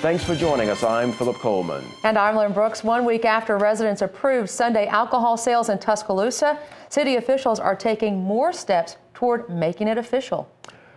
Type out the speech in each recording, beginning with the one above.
Thanks for joining us. I'm Philip Coleman. And I'm Lynn Brooks. 1 week after residents approved Sunday alcohol sales in Tuscaloosa, city officials are taking more steps toward making it official.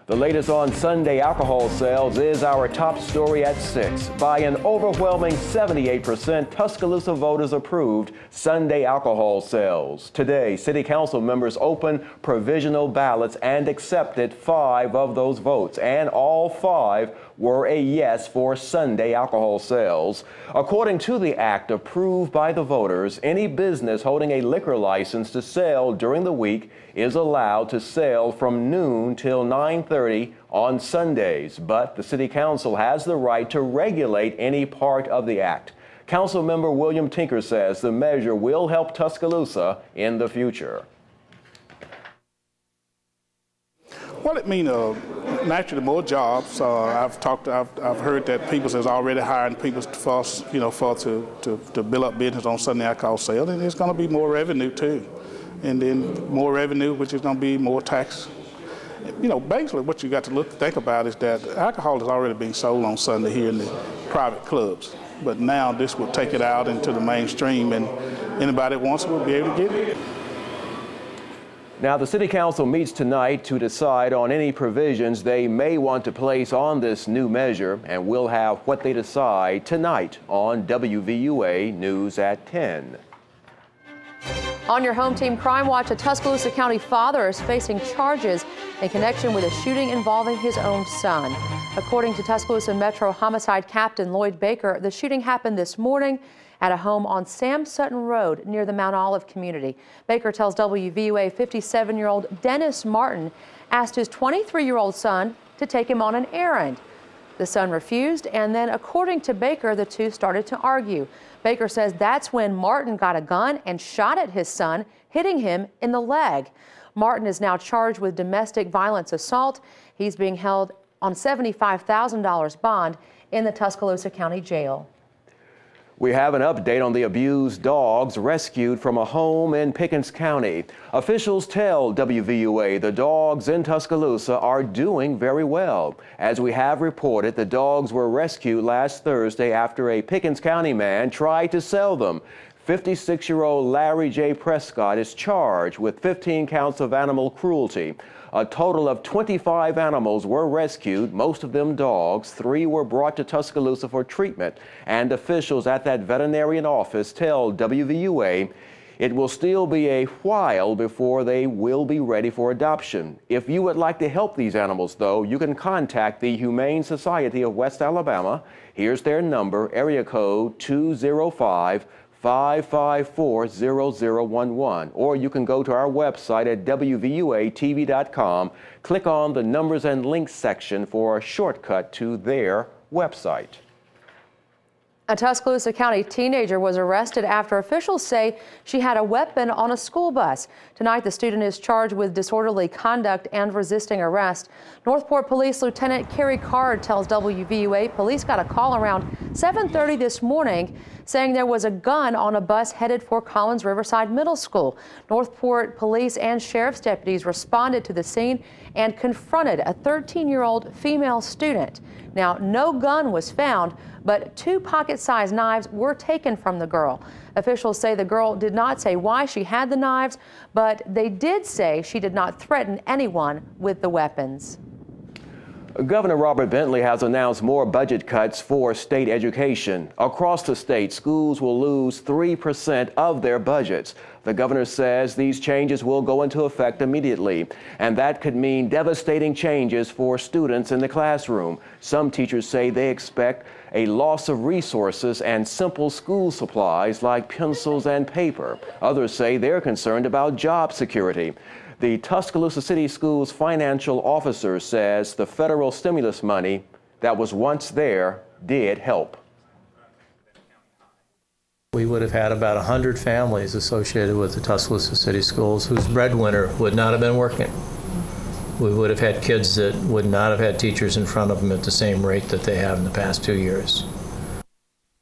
The latest on Sunday alcohol sales is our top story at 6. By an overwhelming 78%, Tuscaloosa voters approved Sunday alcohol sales. Today, City Council members opened provisional ballots and accepted 5 of those votes, and all 5 were a yes for Sunday alcohol sales. According to the act approved by the voters, any business holding a liquor license to sell during the week is allowed to sell from noon till 9:30 on Sundays, but the City Council has the right to regulate any part of the act. Councilmember William Tinker says the measure will help Tuscaloosa in the future. Well, it means naturally more jobs. I've heard that people is already hiring people to build up business on Sunday alcohol sales, and it's going to be more revenue too, and then more revenue, which is going to be more tax. Basically, what you got to think about is that alcohol is already being sold on Sunday here in the private clubs, but now this will take it out into the mainstream, and anybody that wants it will be able to get it. Now, the City Council meets tonight to decide on any provisions they may want to place on this new measure, and we'll have what they decide tonight on WVUA News at 10. On your home team Crime Watch, a Tuscaloosa County father is facing charges in connection with a shooting involving his own son. According to Tuscaloosa Metro Homicide Captain Lloyd Baker, the shooting happened this morning at a home on Sam Sutton Road near the Mount Olive community. Baker tells WVUA 57-year-old Dennis Martin asked his 23-year-old son to take him on an errand. The son refused, and then, according to Baker, the two started to argue. Baker says that's when Martin got a gun and shot at his son, hitting him in the leg. Martin is now charged with domestic violence assault. He's being held on $75,000 bond in the Tuscaloosa County Jail. We have an update on the abused dogs rescued from a home in Pickens County. Officials tell WVUA the dogs in Tuscaloosa are doing very well. As we have reported, the dogs were rescued last Thursday after a Pickens County man tried to sell them. 56-year-old Larry J. Prescott is charged with 15 counts of animal cruelty. A total of 25 animals were rescued, most of them dogs. 3 were brought to Tuscaloosa for treatment, and officials at that veterinarian office tell WVUA it will still be a while before they will be ready for adoption. If you would like to help these animals, though, you can contact the Humane Society of West Alabama. Here's their number, area code 205-554-0011, or you can go to our website at WVUA-TV.com, click on the numbers and links section for a shortcut to their website. A Tuscaloosa County teenager was arrested after officials say she had a weapon on a school bus. Tonight, the student is charged with disorderly conduct and resisting arrest. Northport Police Lieutenant Carrie Card tells WVUA police got a call around 7:30 this morning saying there was a gun on a bus headed for Collins Riverside Middle School. Northport police and sheriff's deputies responded to the scene and confronted a 13-year-old female student. Now, no gun was found, but 2 pocket-sized knives were taken from the girl. Officials say the girl did not say why she had the knives, but they did say she did not threaten anyone with the weapons. Governor Robert Bentley has announced more budget cuts for state education. Across the state, schools will lose 3% of their budgets. The governor says these changes will go into effect immediately, and that could mean devastating changes for students in the classroom. Some teachers say they expect a loss of resources and simple school supplies like pencils and paper. Others say they're concerned about job security. The Tuscaloosa City Schools financial officer says the federal stimulus money that was once there did help. We would have had about 100 families associated with the Tuscaloosa City Schools whose breadwinner would not have been working. We would have had kids that would not have had teachers in front of them at the same rate that they have in the past 2 years.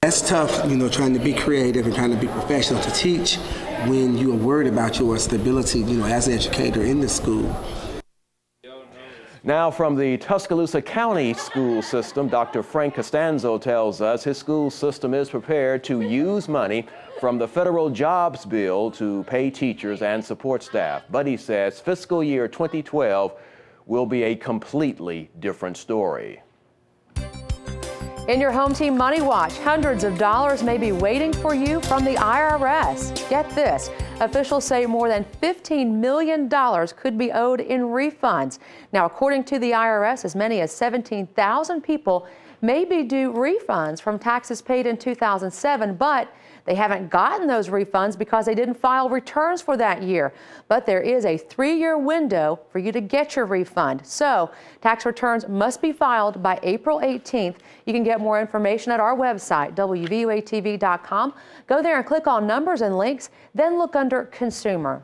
That's tough, trying to be creative and trying to be professional to teach when you are worried about your stability, as an educator in the school. Now from the Tuscaloosa County school system, Dr. Frank Costanzo tells us his school system is prepared to use money from the federal jobs bill to pay teachers and support staff. But he says fiscal year 2012 will be a completely different story. In your home team Money Watch, hundreds of dollars may be waiting for you from the IRS. Get this, officials say more than $15 million could be owed in refunds. Now, according to the IRS, as many as 17,000 people may be due refunds from taxes paid in 2007, but they haven't gotten those refunds because they didn't file returns for that year. But there is a 3-year window for you to get your refund. So tax returns must be filed by April 18th. You can get more information at our website, WVUA-TV.com. Go there and click on numbers and links, then look under Consumer.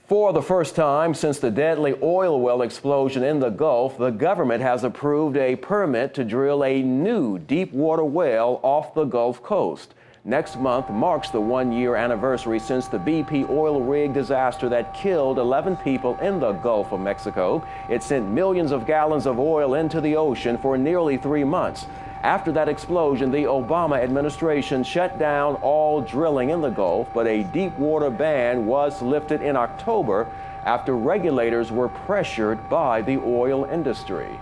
For the first time since the deadly oil well explosion in the Gulf, the government has approved a permit to drill a new deep water well off the Gulf Coast. Next month marks the 1-year anniversary since the BP oil rig disaster that killed 11 people in the Gulf of Mexico. It sent millions of gallons of oil into the ocean for nearly 3 months. After that explosion, the Obama administration shut down all drilling in the Gulf, but a deep water ban was lifted in October after regulators were pressured by the oil industry.